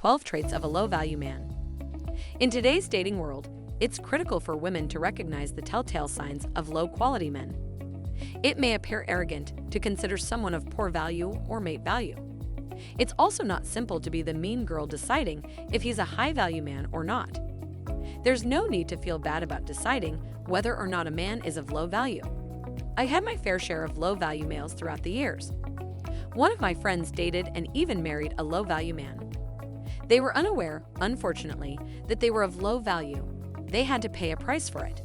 12 traits of a low-value man. In today's dating world, it's critical for women to recognize the telltale signs of low-quality men. It may appear arrogant to consider someone of poor value or mate value. It's also not simple to be the mean girl deciding if he's a high-value man or not. There's no need to feel bad about deciding whether or not a man is of low value. I had my fair share of low-value males throughout the years. One of my friends dated and even married a low-value man. They were unaware, unfortunately, that they were of low value. They had to pay a price for it.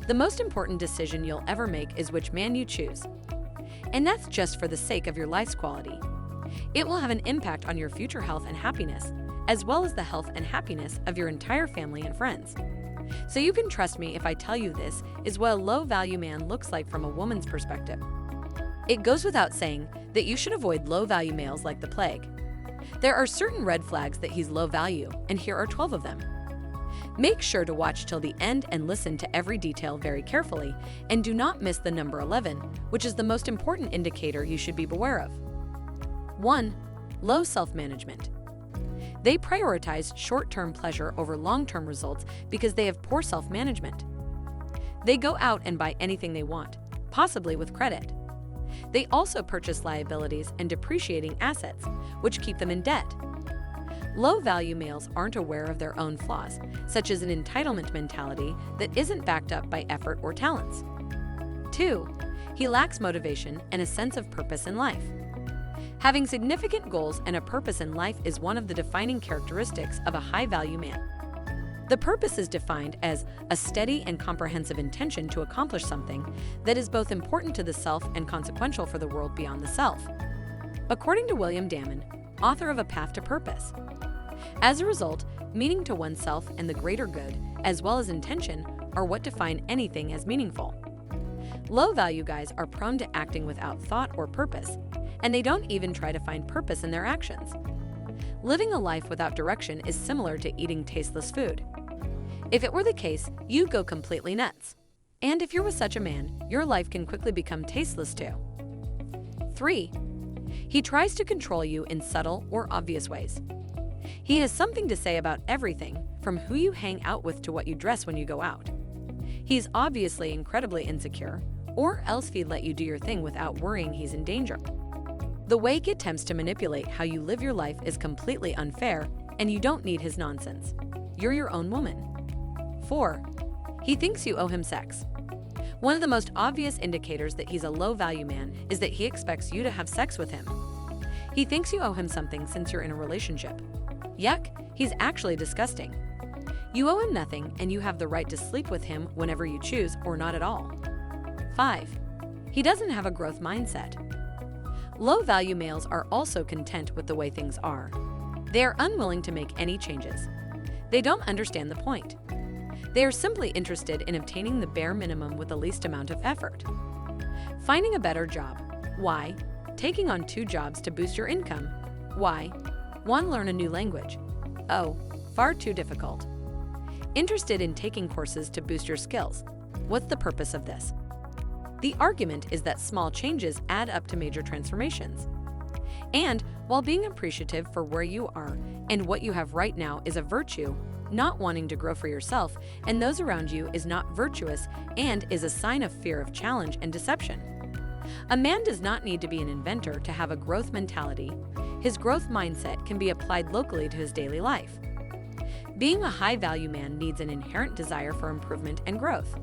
The most important decision you'll ever make is which man you choose. And that's just for the sake of your life's quality. It will have an impact on your future health and happiness, as well as the health and happiness of your entire family and friends. So you can trust me if I tell you this is what a low-value man looks like from a woman's perspective. It goes without saying that you should avoid low-value males like the plague. There are certain red flags that he's low value, and here are 12 of them. Make sure to watch till the end and listen to every detail very carefully, and do not miss the number 11, which is the most important indicator you should be aware of. 1. Low self-management. They prioritize short-term pleasure over long-term results because they have poor self-management. They go out and buy anything they want, possibly with credit. They also purchase liabilities and depreciating assets, which keep them in debt. Low-value males aren't aware of their own flaws, such as an entitlement mentality that isn't backed up by effort or talents. 2. He lacks motivation and a sense of purpose in life. Having significant goals and a purpose in life is one of the defining characteristics of a high-value man. The purpose is defined as a steady and comprehensive intention to accomplish something that is both important to the self and consequential for the world beyond the self. According to William Damon, author of A Path to Purpose. As a result, meaning to oneself and the greater good, as well as intention, are what define anything as meaningful. Low-value guys are prone to acting without thought or purpose, and they don't even try to find purpose in their actions. Living a life without direction is similar to eating tasteless food. If it were the case, you'd go completely nuts. And if you're with such a man, your life can quickly become tasteless too. 3. He tries to control you in subtle or obvious ways. He has something to say about everything, from who you hang out with to what you dress when you go out. He's obviously incredibly insecure, or else he'd let you do your thing without worrying he's in danger. The way he attempts to manipulate how you live your life is completely unfair, and you don't need his nonsense. You're your own woman. 4. He thinks you owe him sex. One of the most obvious indicators that he's a low-value man is that he expects you to have sex with him. He thinks you owe him something since you're in a relationship. Yuck, he's actually disgusting. You owe him nothing, and you have the right to sleep with him whenever you choose or not at all. 5. He doesn't have a growth mindset. Low-value males are also content with the way things are. They are unwilling to make any changes. They don't understand the point. They are simply interested in obtaining the bare minimum with the least amount of effort. Finding a better job. Why? Taking on 2 jobs to boost your income. Why? Want to learn a new language. Oh, far too difficult. Interested in taking courses to boost your skills. What's the purpose of this? The argument is that small changes add up to major transformations. And while being appreciative for where you are and what you have right now is a virtue, not wanting to grow for yourself and those around you is not virtuous and is a sign of fear of challenge and deception. A man does not need to be an inventor to have a growth mentality. His growth mindset can be applied locally to his daily life. Being a high-value man needs an inherent desire for improvement and growth.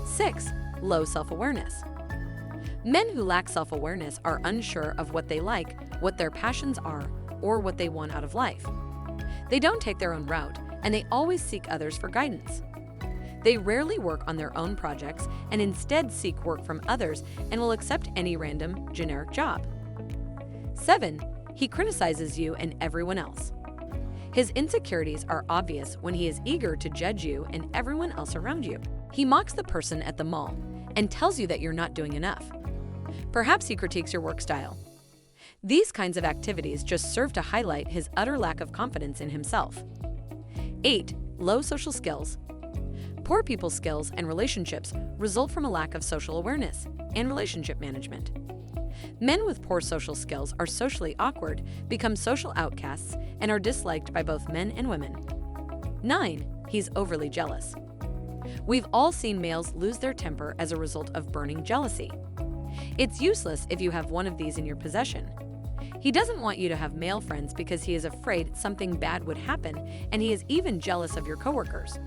6. Low self-awareness. Men who lack self-awareness are unsure of what they like, what their passions are, or what they want out of life. They don't take their own route, and they always seek others for guidance. They rarely work on their own projects and instead seek work from others and will accept any random, generic job. 7. He criticizes you and everyone else. His insecurities are obvious when he is eager to judge you and everyone else around you. He mocks the person at the mall and tells you that you're not doing enough. Perhaps he critiques your work style. These kinds of activities just serve to highlight his utter lack of confidence in himself. 8. Low social skills. Poor people's skills and relationships result from a lack of social awareness and relationship management. Men with poor social skills are socially awkward, become social outcasts, and are disliked by both men and women. 9. He's overly jealous. We've all seen males lose their temper as a result of burning jealousy. It's useless if you have one of these in your possession. He doesn't want you to have male friends because he is afraid something bad would happen, and he is even jealous of your coworkers.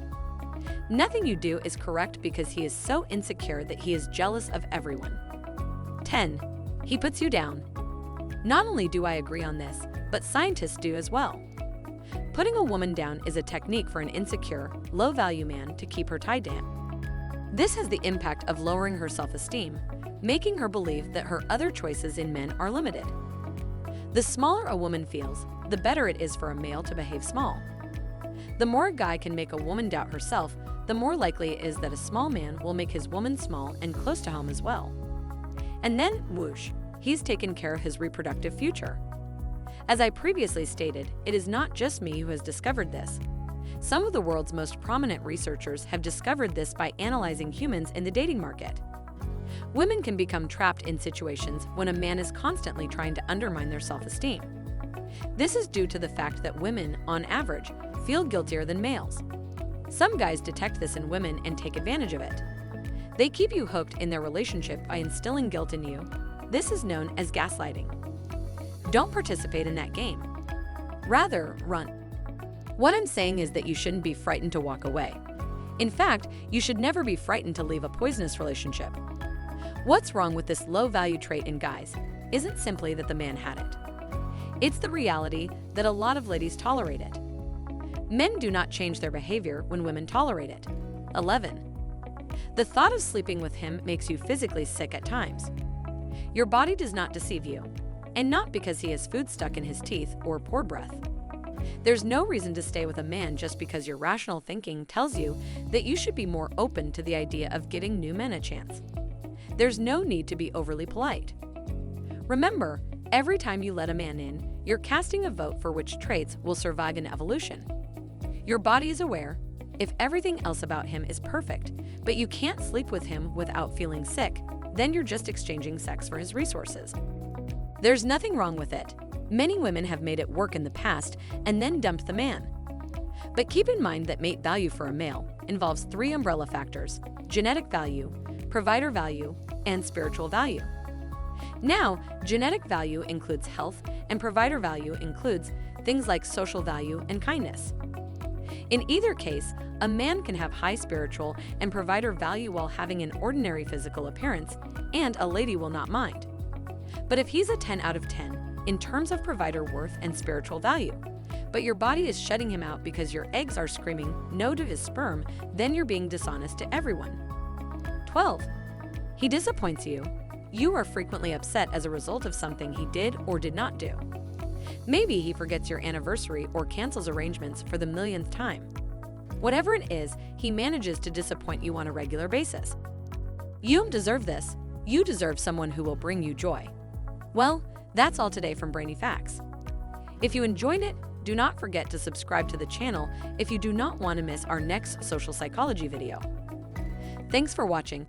Nothing you do is correct because he is so insecure that he is jealous of everyone. 10. He puts you down. Not only do I agree on this, but scientists do as well. Putting a woman down is a technique for an insecure, low-value man to keep her tied to him. This has the impact of lowering her self-esteem, making her believe that her other choices in men are limited. The smaller a woman feels, the better it is for a male to behave small. The more a guy can make a woman doubt herself, the more likely it is that a small man will make his woman small and close to home as well. And then, whoosh, he's taken care of his reproductive future. As I previously stated, it is not just me who has discovered this. Some of the world's most prominent researchers have discovered this by analyzing humans in the dating market. Women can become trapped in situations when a man is constantly trying to undermine their self-esteem. This is due to the fact that women, on average, feel guiltier than males. Some guys detect this in women and take advantage of it. They keep you hooked in their relationship by instilling guilt in you. This is known as gaslighting. Don't participate in that game. Rather, run. What I'm saying is that you shouldn't be frightened to walk away. In fact, you should never be frightened to leave a poisonous relationship. What's wrong with this low-value trait in guys isn't simply that the man had it. It's the reality that a lot of ladies tolerate it. Men do not change their behavior when women tolerate it. 11. The thought of sleeping with him makes you physically sick at times. Your body does not deceive you, and not because he has food stuck in his teeth or poor breath. There's no reason to stay with a man just because your rational thinking tells you that you should be more open to the idea of giving new men a chance. There's no need to be overly polite. Remember, every time you let a man in, you're casting a vote for which traits will survive in evolution. Your body is aware. If everything else about him is perfect, but you can't sleep with him without feeling sick, then you're just exchanging sex for his resources. There's nothing wrong with it. Many women have made it work in the past and then dumped the man. But keep in mind that mate value for a male involves 3 umbrella factors: genetic value, provider value, and spiritual value. Now, genetic value includes health, and provider value includes things like social value and kindness. In either case, a man can have high spiritual and provider value while having an ordinary physical appearance, and a lady will not mind. But if he's a 10 out of 10 in terms of provider worth and spiritual value, but your body is shutting him out because your eggs are screaming no to his sperm, then you're being dishonest to everyone. 12. He disappoints you. You are frequently upset as a result of something he did or did not do. Maybe he forgets your anniversary or cancels arrangements for the millionth time. Whatever it is, he manages to disappoint you on a regular basis. You don't deserve this. You deserve someone who will bring you joy. Well, that's all today from Brainy Facts. If you enjoyed it, do not forget to subscribe to the channel if you do not want to miss our next social psychology video. Thanks for watching.